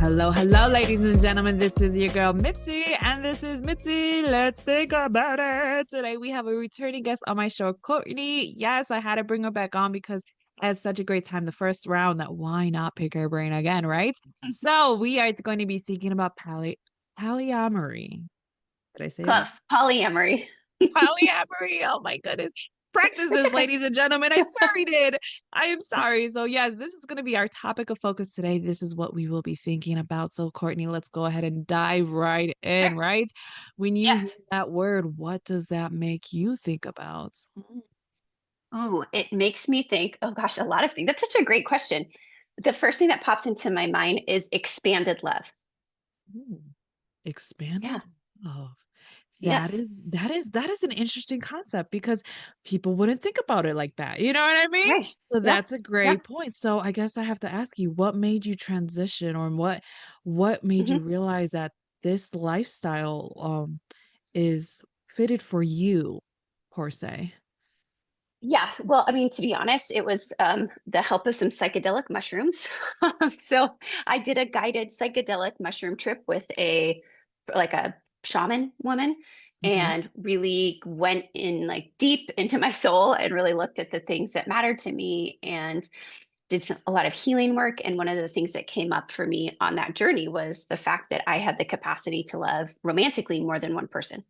Hello, hello, ladies and gentlemen. This is your girl Mitzi, and this is Mitzi. Let's think about it. Today we have a returning guest on my show, Courtney. Yes, I had to bring her back on because I had such a great time the first round that why not pick her brain again, right? So we are going to be thinking about polyamory. Did I say that? Close. Polyamory. Polyamory. Oh my goodness. Practice It's this, okay. ladies and gentlemen. I swear we did. I am sorry. So, yes, this is going to be our topic of focus today. This is what we will be thinking about. So, Courtney, let's go ahead and dive right Sure. in, right? When you hear Yes. that word, what does that make you think about? Ooh, it makes me think, oh gosh, a lot of things. That's such a great question. The first thing that pops into my mind is expanded love. Ooh, expanded Yeah. love. Yes. That is an interesting concept because people wouldn't think about it like that. You know what I mean? Right. So Yeah. that's a Yeah. great point. So I guess I have to ask you, what made you transition or what made you hmm realize that this lifestyle is fitted for you, per se? Yeah. Well, I mean, to be honest, it was the help of some psychedelic mushrooms. So I did a guided psychedelic mushroom trip with a shaman woman Okay. and really went in like deep into my soul and really looked at the things that mattered to me and did a lot of healing work. And one of the things that came up for me on that journey was the fact that I had the capacity to love romantically more than one person.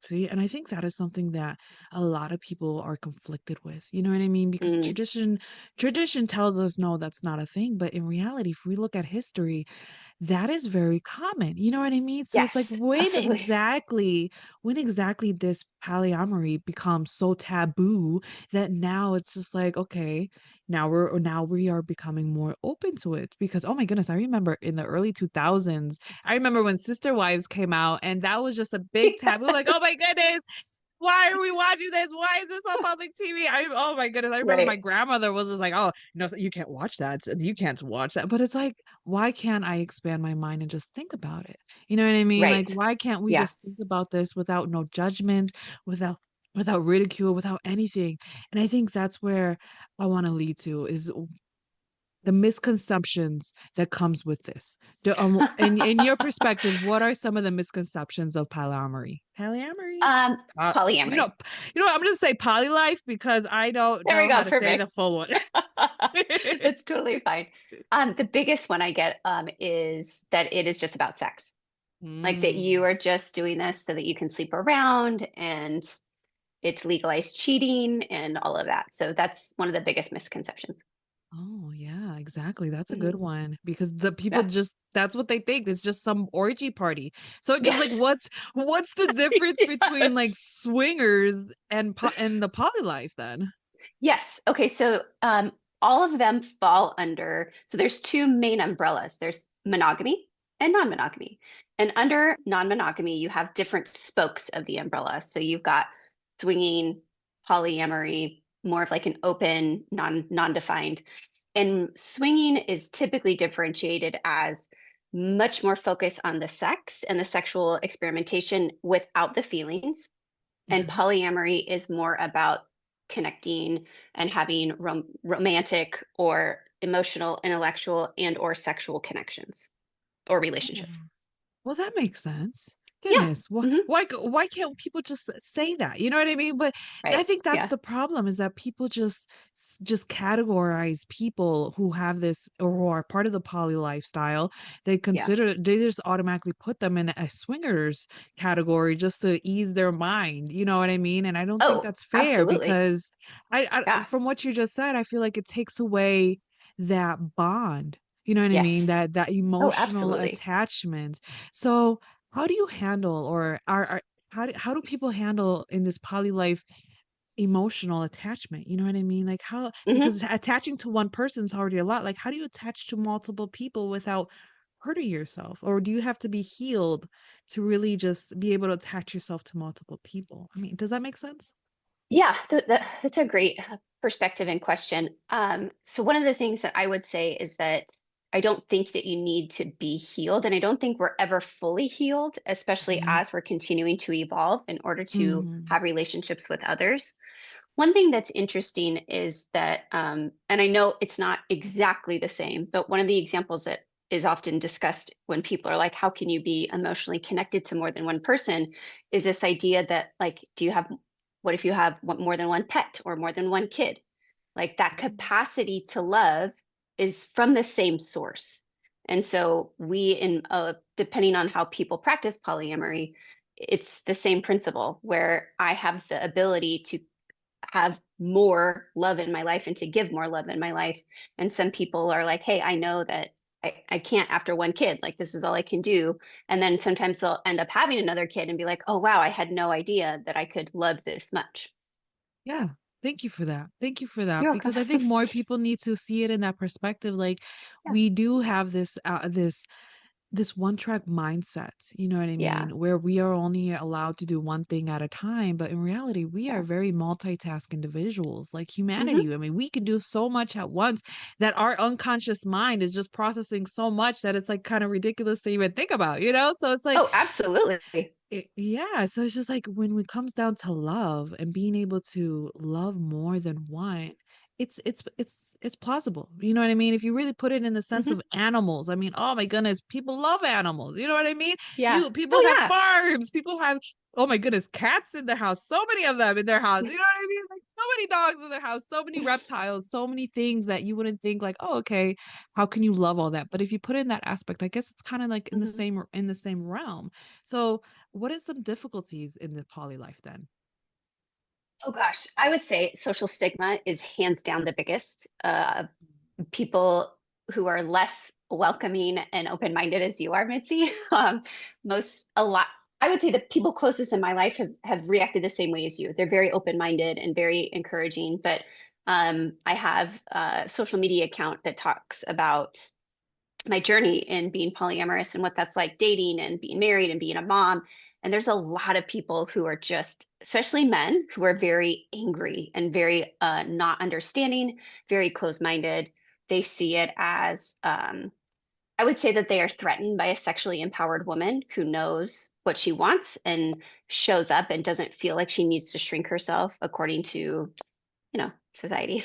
See, and I think that is something that a lot of people are conflicted with. You know what I mean? Because Mm, tradition tells us no, that's not a thing. But in reality, if we look at history, that is very common. You know what I mean? So it's like yes, absolutely. when exactly this polyamory becomes so taboo that now it's just like, okay, now we are becoming more open to it because oh my goodness, I remember in the early 2000s, I remember when Sister Wives came out and that was just a big taboo. Like, oh my goodness, why are we watching this? Why is this on public TV? Oh my goodness. I remember my Right, grandmother was just like, oh, no, you can't watch that. You can't watch that. But it's like, why can't I expand my mind and just think about it? You know what I mean? Like, right. why can't we Yeah. just think about this without no judgment, without without ridicule, without anything? And I think that's where I want to lead to is the misconceptions that comes with this. In your perspective, what are some of the misconceptions of polyamory? Polyamory? Um, Uh, you know, Polyamory. I'm gonna say polylife because I don't There we know go. how to say the Perfect. full one. That's totally fine. The biggest one I get is that it is just about sex. Like that you Mm. are just doing this so that you can sleep around and it's legalized cheating and all of that. So that's one of the biggest misconceptions. Oh yeah, exactly. That's a good Mhm. one because the people Yeah. just that's what they think. It's just some orgy party. So because Yeah. like what's the difference between like Yes. swingers and and the poly life then? Yes. Okay. So all of them fall under, so there's two main umbrellas. There's monogamy and non-monogamy. And under non-monogamy, you have different spokes of the umbrella. So you've got swinging, polyamory, more of like an open, non-defined. And swinging is typically differentiated as much more focus on the sex and the sexual experimentation without the feelings. And Okay. polyamory is more about connecting and having romantic or emotional, intellectual, and or sexual connections or relationships. Well, that makes sense. Yeah. Goodness, hmm why can't people just say that? You know what I mean? But I Right. think that's Yeah. the problem is that people just categorize people who have this or who are part of the poly lifestyle. Yeah. They just automatically put them in a swingers category just to ease their mind. You know what I mean? And I don't think Oh, that's fair absolutely. because Yeah. from what you just said, I feel like it takes away that bond. You know what I mean? Yes. That Oh, emotional absolutely. attachment. So, how do you handle or how do people handle in this poly life emotional attachment? You know what I mean? Like how hmm because attaching to one person's already a lot. Like how do you attach to multiple people without hurting yourself? Or do you have to be healed to really just be able to attach yourself to multiple people? I mean, does that make sense? Yeah, that's a great perspective and question. So one of the things that I would say is that I don't think that you need to be healed, and I don't think we're ever fully healed, especially Mhm. as we're continuing to evolve in order to Mhm. have relationships with others. One thing that's interesting is that, and I know it's not exactly the same, but one of the examples that is often discussed when people are like, how can you be emotionally connected to more than one person? Is this idea that, like, what if you have more than one pet or more than one kid? Like that capacity to love is from the same source. And so depending on how people practice polyamory, it's the same principle where I have the ability to have more love in my life and to give more love in my life. And some people are like, hey, I know that I can't after one kid, like this is all I can do. And then sometimes they'll end up having another kid and be like, oh, wow, I had no idea that I could love this much. Yeah. Thank you for that. Thank you for that You're welcome. because I think more people need to see it in that perspective. Like Yeah. we do have this one track mindset, you know what I Yeah. mean? Where we are only allowed to do one thing at a time, but in reality, we are Yeah. very multitask individuals, like Hmm. humanity. I mean, we can do so much at once that our unconscious mind is just processing so much that it's like kind of ridiculous to even think about, you know? So it's like Oh, absolutely. yeah, so it's just like when it comes down to love and being able to love more than one, it's plausible. You know what I mean? If you really put it in the sense Hmm. of animals, I mean, oh my goodness, people love animals. You know what I mean? Yeah. You people have Oh, yeah. farms, people have oh my goodness, cats in their house, so many of them in their house. You know what I mean? Like so many dogs in their house, so many reptiles, so many things that you wouldn't think like, oh, okay, how can you love all that? But if you put in that aspect, I guess it's kind of like Hmm. in the same realm. So what is some difficulties in the poly life then? Oh, gosh. I would say social stigma is hands down the biggest. People who are less welcoming and open-minded as you are, Mitzi. A lot, I would say the people closest in my life have reacted the same way as you. They're very open-minded and very encouraging. But I have a social media account that talks about my journey in being polyamorous and what that's like dating and being married and being a mom. And there's a lot of people who are just, especially men, who are very angry and very not understanding, very closed-minded. They see it as, I would say that they are threatened by a sexually empowered woman who knows what she wants and shows up and doesn't feel like she needs to shrink herself according to, society.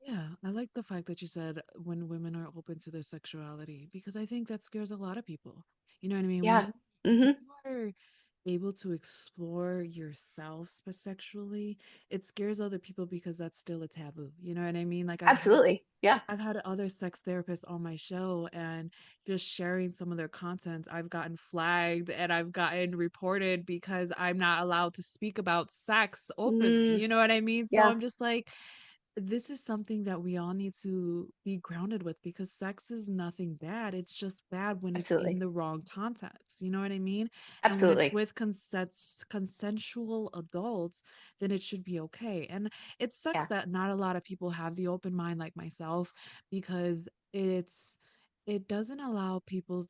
Yeah, I like the fact that you said when women are open to their sexuality because I think that scares a lot of people. You know what I mean? Yeah. When Hmm. you are able to explore yourself sexually, it scares other people because that's still a taboo. You know what I mean? Like Absolutely. Yeah. I've had other sex therapists on my show and just sharing some of their content. I've gotten flagged and I've gotten reported because I'm not allowed to speak about sex openly. Mm, You know what I mean? So yeah. I'm just like, this is something that we all need to be grounded with because sex is nothing bad. It's just bad when it's in Absolutely. the wrong context. You know what I mean? And when it's Absolutely. with consensual adults, then it should be okay. And it sucks Yeah. that not a lot of people have the open mind like myself because it doesn't allow people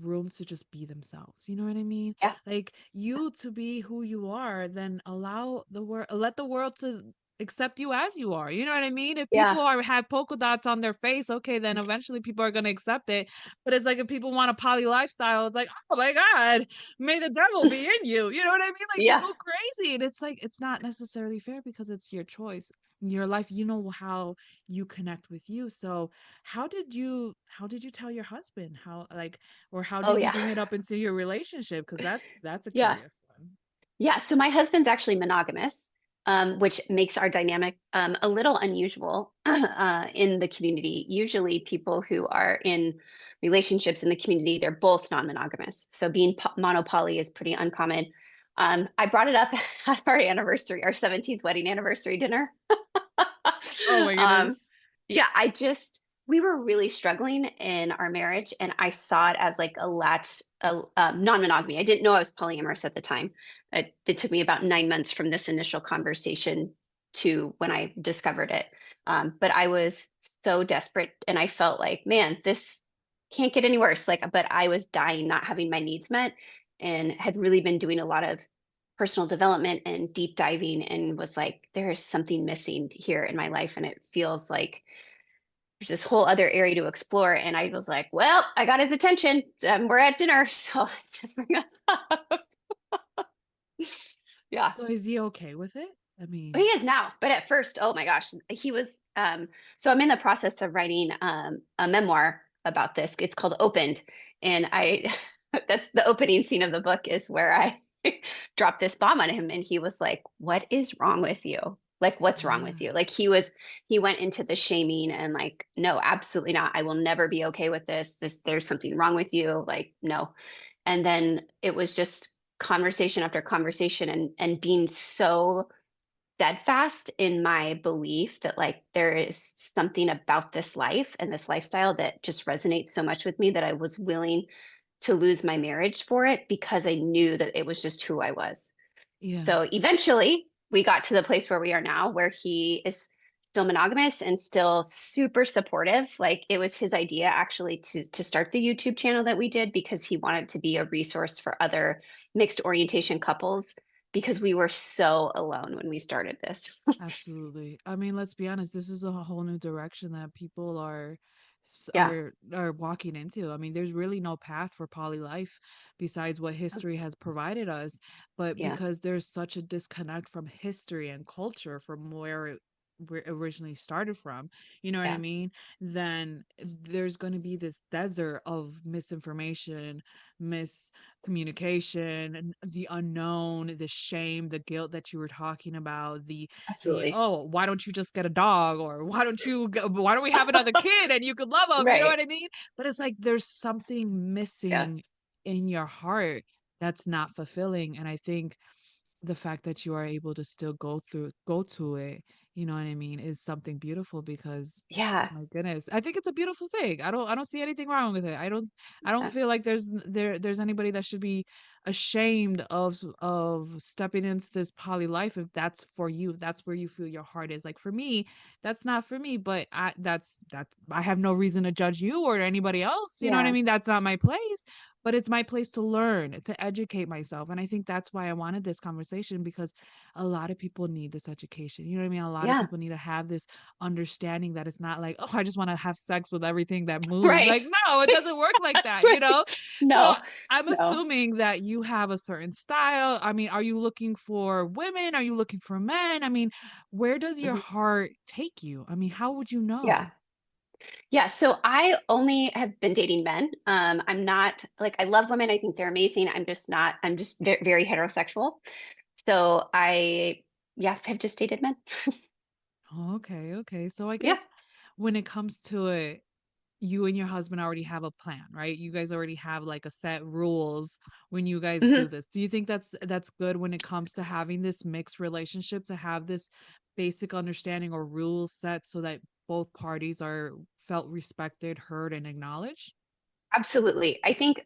room to just be themselves. You know what I mean? Yeah. Like you to be who you are, then allow the world let the world to accept you as you are. You know what I mean? If people Yeah. are have polka dots on their face, okay, then eventually people are gonna accept it. But it's like if people want a poly lifestyle, it's like, oh my God, may the devil be in you. You know what I mean? Like they Yeah. go crazy. And it's like it's not necessarily fair because it's your choice. In your life, you know how you connect with you. So how did you tell your husband? How like or how Oh, did you yeah. bring it up into your relationship? Because that's a Yeah. curious one. Yeah. So my husband's actually monogamous, which makes our dynamic a little unusual in the community. Usually, people who are in relationships in the community, they're both non-monogamous. So being monopoly is pretty uncommon. I brought it up at our anniversary, our 17th wedding anniversary dinner. Oh my Um, goodness. yeah, we were really struggling in our marriage, and I saw it as like non-monogamy. I didn't know I was polyamorous at the time. It took me about 9 months from this initial conversation to when I discovered it. But I was so desperate, and I felt like, man, this can't get any worse. Like, but I was dying, not having my needs met, and had really been doing a lot of personal development and deep diving and was like, there is something missing here in my life. And it feels like there's this whole other area to explore. And I was like, well, I got his attention. We're at dinner. So let's just bring us up. Yeah. So is he okay with it? I He mean, is now, but at first, oh my gosh, he was. So I'm in the process of writing a memoir about this. It's called Opened, and I that's the opening scene of the book is where I dropped this bomb on him, and he was like, "What is wrong with you? Like, what's wrong with yeah, you?" Like he went into the shaming and like, no, absolutely not. I will never be okay with this. There's something wrong with you. Like, no. And then it was just conversation after conversation and being so steadfast in my belief that like there is something about this life and this lifestyle that just resonates so much with me that I was willing to lose my marriage for it because I knew that it was just who I was. yeah, So eventually we got to the place where we are now, where he is still monogamous and still super supportive. Like it was his idea actually to start the YouTube channel that we did because he wanted to be a resource for other mixed orientation couples because we were so alone when we started this. absolutely. I mean, let's be honest, this is a whole new direction that people Yeah. are walking into. I mean, there's really no path for poly life besides what history has provided us, but Yeah. because there's such a disconnect from history and culture from where it originally started from, you know what I Yeah. mean? Then there's going to be this desert of misinformation, miscommunication, and the unknown, the shame, the guilt that you were talking about, the Absolutely. oh, why don't you just get a dog, or why don't we have another kid and you could love them, you know Right. what I mean? But it's like there's something Yeah. missing in your heart that's not fulfilling, and I think the fact that you are able to still go to it, you know what I mean, is something beautiful because Yeah. my goodness, I think it's a beautiful thing. I don't see anything wrong with it. I don't Yeah. feel like there's anybody that should be ashamed of stepping into this poly life if that's for you, if that's where you feel your heart is. Like for me, that's not for me, but I have no reason to judge you or anybody else. You know what I Yeah. mean? That's not my place, but it's my place to learn, to educate myself. And I think that's why I wanted this conversation because a lot of people need this education. You know what I mean? A lot of Yeah. people need to have this understanding that it's not like, oh, I just want to have sex with everything that moves. Right. Like, no, it doesn't work like that, you Right. know? So No. I'm No. assuming that you have a certain style. I mean, are you looking for women? Are you looking for men? I mean, where does your Mhm. heart take you? I mean, how would you know? Yeah. Yeah, so I only have been dating men. I'm not like I love women. I think they're amazing. I'm just not. I'm just very, very heterosexual. So yeah, have just dated men. Oh, okay, okay. So I Yeah. guess when it comes to it, you and your husband already have a plan, right? You guys already have like a set rules when you guys do Mhm. this. Do you think that's good when it comes to having this mixed relationship, to have this basic understanding or rules set so that both parties are felt respected, heard, and acknowledged? Absolutely. I think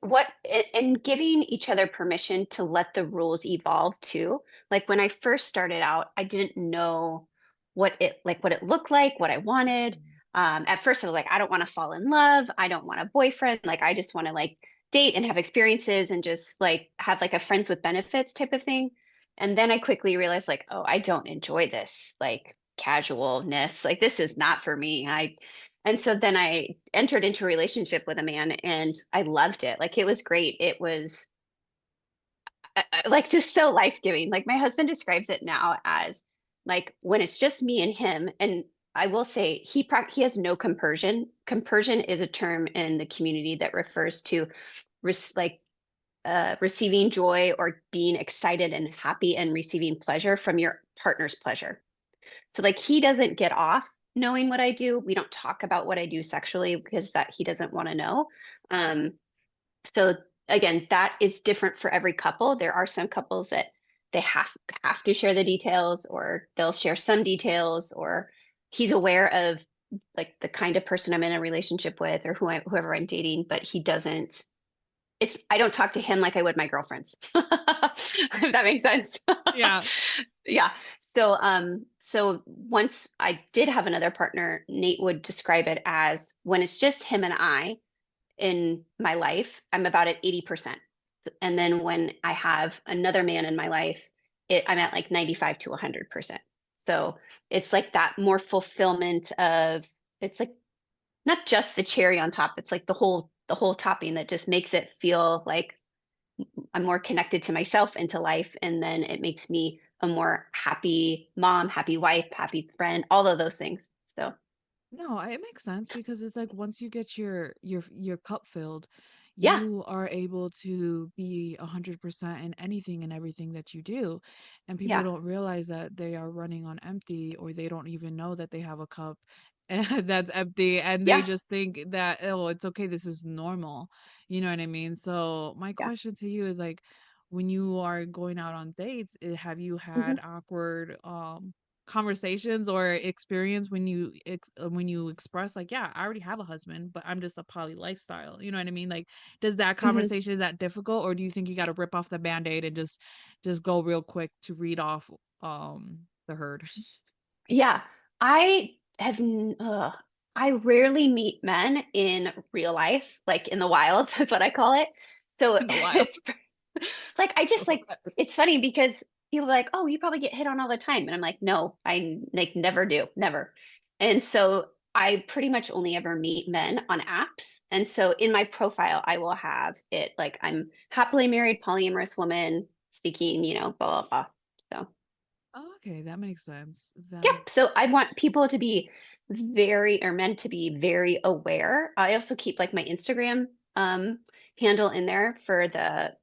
and giving each other permission to let the rules evolve too. Like when I first started out, I didn't know what it looked like, what I wanted. At first I was like, I don't want to fall in love. I don't want a boyfriend. Like I just want to like date and have experiences and just like have like a friends with benefits type of thing. And then I quickly realized like, oh, I don't enjoy this like casualness. Like this is not for me. And so then I entered into a relationship with a man and I loved it. Like it was great. It was like just so life-giving. Like my husband describes it now as like when it's just me and him. And I will say he has no compersion. Compersion is a term in the community that refers to like receiving joy or being excited and happy and receiving pleasure from your partner's pleasure. So like he doesn't get off knowing what I do. We don't talk about what I do sexually because that he doesn't want to know. Um, so again, that is different for every couple. There are some couples that they have to share the details or they'll share some details or he's aware of like the kind of person I'm in a relationship with or whoever I'm dating, but he doesn't I don't talk to him like I would my girlfriends. If that makes sense. Yeah. Yeah. So once I did have another partner, Nate would describe it as when it's just him and I in my life, I'm about at 80%. And then when I have another man in my life, I'm at like 95 to 100%. So it's like that more fulfillment of it's like not just the cherry on top, it's like the whole topping that just makes it feel like I'm more connected to myself and to life. And then it makes me a more happy mom, happy wife, happy friend, all of those things. So, No, it makes sense because it's like once you get your cup filled, yeah, you are able to be 100% in anything and everything that you do. And people yeah, don't realize that they are running on empty, or they don't even know that they have a cup and that's empty, and they yeah, just think that, oh, it's okay, this is normal. You know what I mean? So my yeah. question to you is like, when you are going out on dates, have you Hmm. had awkward conversations or experience when when you express like, yeah, I already have a husband, but I'm just a poly lifestyle, you know what I mean? Like, does that Hmm. conversation, is that difficult, or do you think you got to rip off the band-aid and just go real quick to read off the herd? Yeah, I have, I rarely meet men in real life, like in the wild, that's what I call it. So In the wild. it's like, I just like, it's funny because people are like, oh, you probably get hit on all the time. And I'm like, no, I like never do, never. And so I pretty much only ever meet men on apps. And so in my profile, I will have it like I'm happily married, polyamorous woman, seeking, blah, blah, blah. So. Oh, okay, that makes sense. That Yep. makes So I want people to be very, or meant to be very aware. I also keep like my Instagram handle in there for that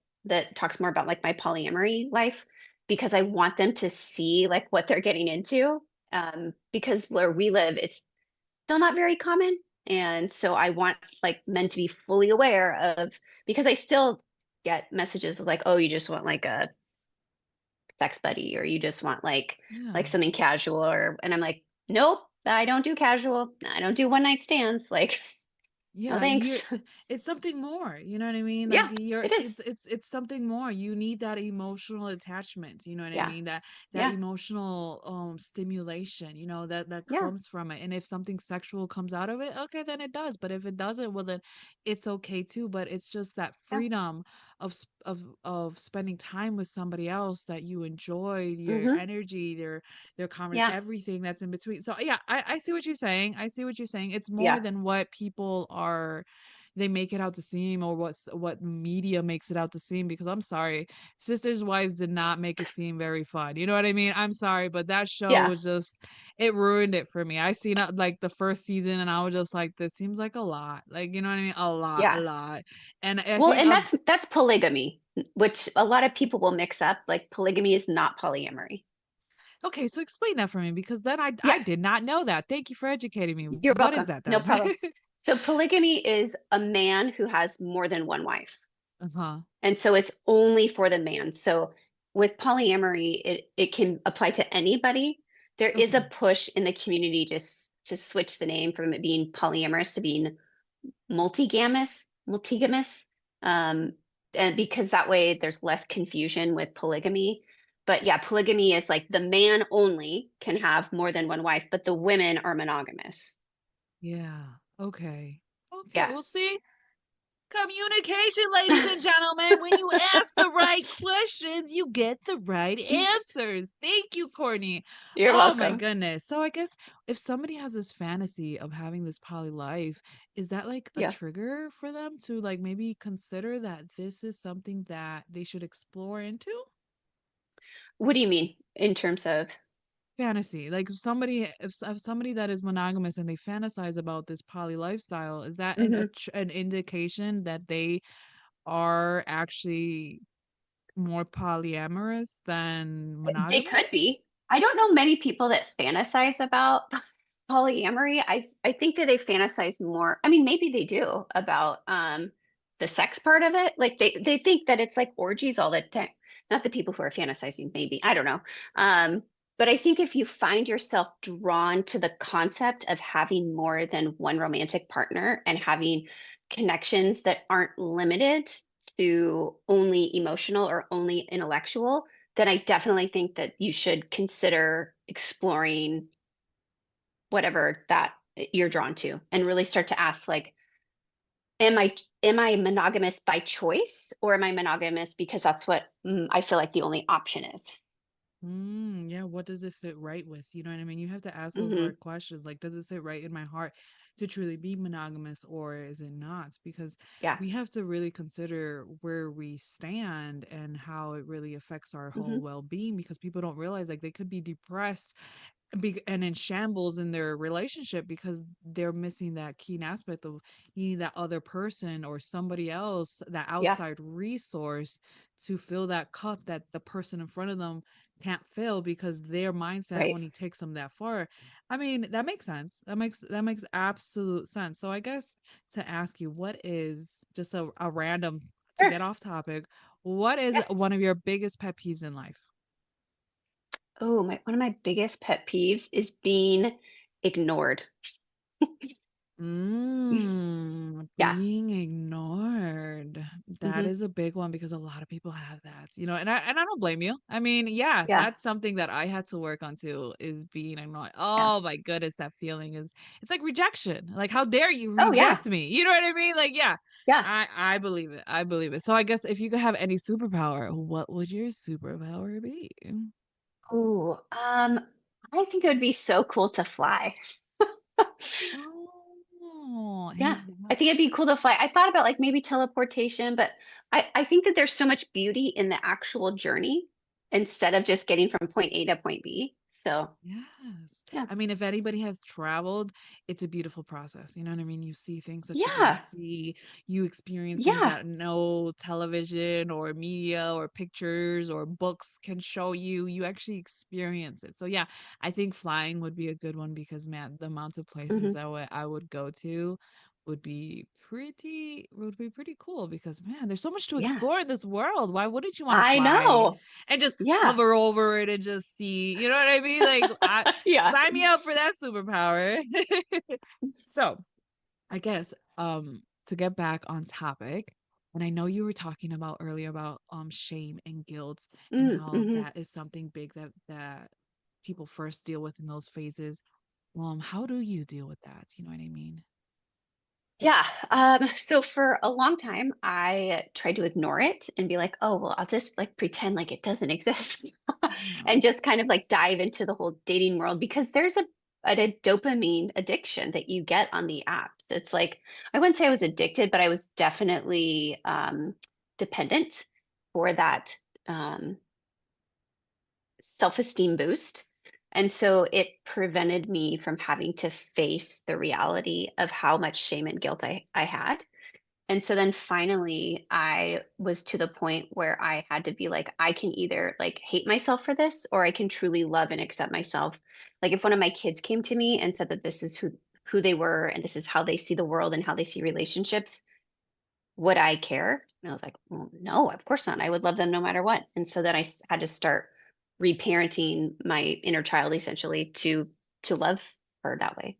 talks more about like my polyamory life because I want them to see like what they're getting into. Because where we live, it's still not very common. And so I want like men to be fully aware of because I still get messages of like, oh, you just want like a sex buddy or you just want like yeah. something casual or and I'm like, nope, I don't do casual. I don't do one night stands. Like, no Yeah, you're thanks. it's something more, you know what I mean? Like Yeah, you're it is. it's something more. You need that emotional attachment, you know what I Yeah. mean? That Yeah. emotional stimulation, that Yeah. comes from it. And if something sexual comes out of it, okay, then it does. But if it doesn't, well then it's okay too. But it's just that Yeah. freedom of spending time with somebody else that you enjoy, your Mm-hmm. energy, their conver Yeah. everything that's in between. So yeah, I see what you're saying. I see what you're saying. It's more Yeah. than what people are they make it out to seem, or what media makes it out to seem, because I'm sorry, Sisters Wives did not make it seem very fun. You know what I mean? I'm sorry, but that show Yeah. was just, it ruined it for me. I seen it like the first season and I was just like, this seems like a lot. Like, you know what I mean? A Yeah. lot. And I Well, think and that's polygamy, which a lot of people will mix up. Like polygamy is not polyamory. okay, so explain that for me, because then I Yeah, did not know that. Thank you for educating me. you're What is welcome. that No then? problem. So polygamy is a man who has more than one wife. Uh-huh. And so it's only for the man. So with polyamory, it can apply to anybody. There is a Okay. push in the community just to switch the name from it being polyamorous to being multigamous, um, and because that way there's less confusion with polygamy. But yeah, polygamy is like the man only can have more than one wife, but the women are monogamous. Yeah. Okay. Okay. Yeah. We'll see. Communication, ladies and gentlemen. When you ask the right questions, you get the right answers. Thank you, Courtney. You're Oh my welcome. goodness. So I guess if somebody has this fantasy of having this poly life, is that like a Yeah. trigger for them to like maybe consider that this is something that they should explore into? What do you mean in terms of? Fantasy. Like if somebody that is monogamous and they fantasize about this poly lifestyle, is that Mhm. an indication that they are actually more polyamorous than They could monogamous? be. I don't know many people that fantasize about polyamory. I think that they fantasize more. I mean, maybe they do about the sex part of it. Like they think that it's like orgies all the time. Not the people who are fantasizing, maybe. I don't know. But I think if you find yourself drawn to the concept of having more than one romantic partner and having connections that aren't limited to only emotional or only intellectual, then I definitely think that you should consider exploring whatever that you're drawn to and really start to ask like, am I monogamous by choice or am I monogamous because that's what I feel like the only option is? Yeah, what does it sit right with? You know what I mean? You have to ask those Hmm. hard questions. Like, does it sit right in my heart? to truly be monogamous or is it not? Because Yeah. we have to really consider where we stand and how it really affects our whole Hmm. well-being, because people don't realize like they could be depressed and in shambles in their relationship because they're missing that keen aspect of needing that other person or somebody else, that Yeah. outside resource to fill that cup that the person in front of them can't fill because their mindset Right. only takes them that far. I mean, that makes sense. That makes absolute sense. So I guess to ask you, what is just a random to Sure. get off topic, what is Yeah. one of your biggest pet peeves in life? Oh, my one of my biggest pet peeves is being ignored. Yeah. Being ignored. That Hmm. is a big one because a lot of people have that, and I don't blame you. I mean, yeah, Yeah. that's something that I had to work on too, is being ignored. Yeah. Oh my goodness, that feeling is it's like rejection. Like, how dare you Oh, yeah. reject me? You know what I mean? Like, yeah, Yeah. I believe it. I believe it. So I guess if you could have any superpower, what would your superpower be? Ooh, I think it would be so cool to fly. Oh, Yeah. and I think it'd be cool to fly. I thought about like maybe teleportation, but I think that there's so much beauty in the actual journey instead of just getting from point A to point B. So, yes. yeah. I mean, if anybody has traveled, it's a beautiful process. You know what I mean? You see things that you didn't Yeah. see. You experience things Yeah. that no television or media or pictures or books can show you. You actually experience it. So yeah, I think flying would be a good one because man, the amount of places Hmm. that I would go to would be pretty cool because man, there's so much to Yeah. explore in this world. Why wouldn't you want to I fly know. and just Yeah. hover over it and just see, you know what I mean? Like, Yeah. sign me up for that superpower. So, I guess to get back on topic, and I know you were talking about earlier about shame and guilt and how Mm-hmm. that is something big that people first deal with in those phases. How do you deal with that? You know what I mean? Yeah. So for a long time, I tried to ignore it and be like, oh, well, I'll just like pretend like it doesn't exist Yeah. and just kind of like dive into the whole dating world because there's a dopamine addiction that you get on the apps. It's like, I wouldn't say I was addicted, but I was definitely dependent for that um, self-esteem boost. And so it prevented me from having to face the reality of how much shame and guilt I had. And so then finally, I was to the point where I had to be like, I can either like hate myself for this, or I can truly love and accept myself. Like if one of my kids came to me and said that this is who they were and this is how they see the world and how they see relationships, would I care? And I was like, well, no, of course not. I would love them no matter what. And so then had to start reparenting my inner child essentially to love her that way.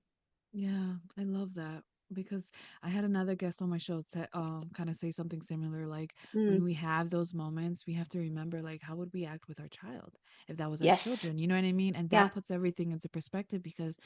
Yeah, I love that because I had another guest on my show kind of say something similar. Like, when Mm, we have those moments, we have to remember like how would we act with our child if that was our yes. children, you know what I mean? And that Yeah. puts everything into perspective because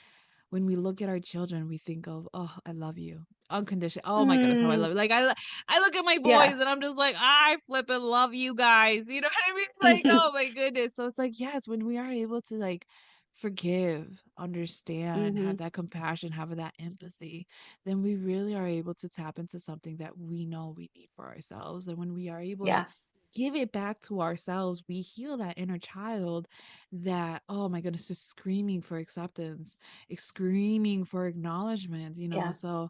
when we look at our children, we think of, "Oh, I love you." Unconditional. Oh my goodness, how I Mm, love you. Like, I look at my yeah. boys and I'm just like, "I flipping love you guys." You know what I mean? Like, oh my goodness. So it's like, yes, when we are able to like forgive, understand, have Hmm. that compassion, have that empathy, then we really are able to tap into something that we know we need for ourselves. And when we are able to Yeah. give it back to ourselves, we heal that inner child that, oh my goodness, just screaming for acceptance, screaming for acknowledgement, you know? Yeah. So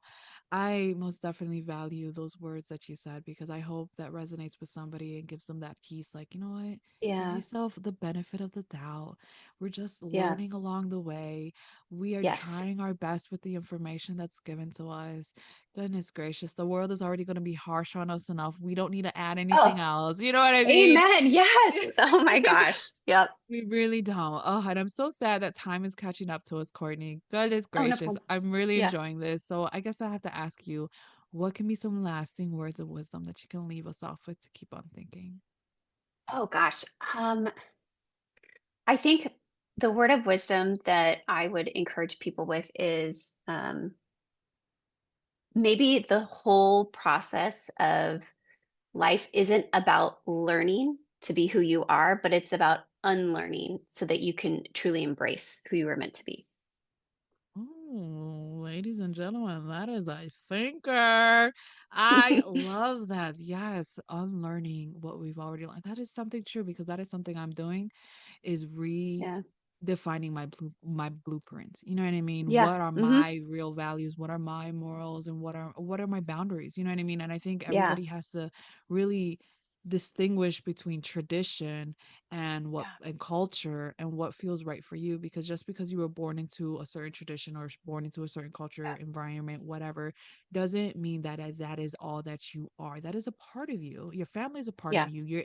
I most definitely value those words that you said because I hope that resonates with somebody and gives them that peace. Like, you know what? Give Yeah. yourself the benefit of the doubt. We're just Yeah. learning along the way. We are Yes. trying our best with the information that's given to us. Goodness gracious, the world is already going to be harsh on us enough. We don't need to add anything Oh, else. You know what I mean? amen. Yes. Oh my gosh. Yep. We really don't. Oh, and I'm so sad that time is catching up to us, Courtney. Goodness Oh, no gracious. problem. I'm really Yeah. enjoying this. So I guess I have to ask you, what can be some lasting words of wisdom that you can leave us off with to keep on thinking? Oh gosh. I think the word of wisdom that I would encourage people with is maybe the whole process of life isn't about learning to be who you are, but it's about unlearning so that you can truly embrace who you were meant to be. Oh, ladies and gentlemen, that is a thinker. I love that. Yes, unlearning what we've already learned. That is something true because that is something I'm doing is Yeah. defining my blueprint. You know what I mean? Yeah. What are Hmm. my real values? What are my morals and what are my boundaries? You know what I mean? And I think Yeah. everybody has to really distinguish between tradition and what Yeah. and culture and what feels right for you, because just because you were born into a certain tradition or born into a certain culture environment whatever doesn't mean that that is all that you are. That is a part of you. Your family is a part of Yeah. you.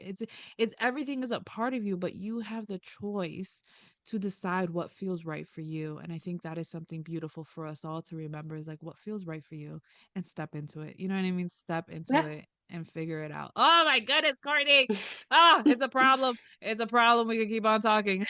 It's everything is a part of you, but you have the choice to decide what feels right for you. And I think that is something beautiful for us all to remember is like what feels right for you and step into it. You know what I mean? Step into Yeah. it and figure it out. Oh my goodness, Courtney. Ah, it's a problem. It's a problem. We can keep on talking.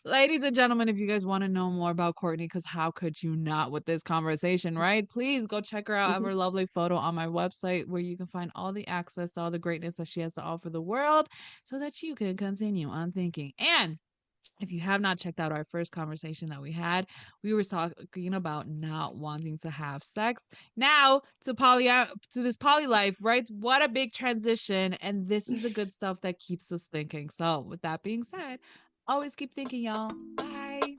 Ladies and gentlemen, if you guys want to know more about Courtney, because how could you not with this conversation, right? Please go check her out. I have Hmm. her lovely photo on my website where you can find all the access to all the greatness that she has to offer the world so that you can continue on thinking. And if you have not checked out our first conversation that we had, we were talking about not wanting to have sex. Now to this poly life, right? What a big transition. And this is the good stuff that keeps us thinking. So with that being said, always keep thinking, y'all. Bye.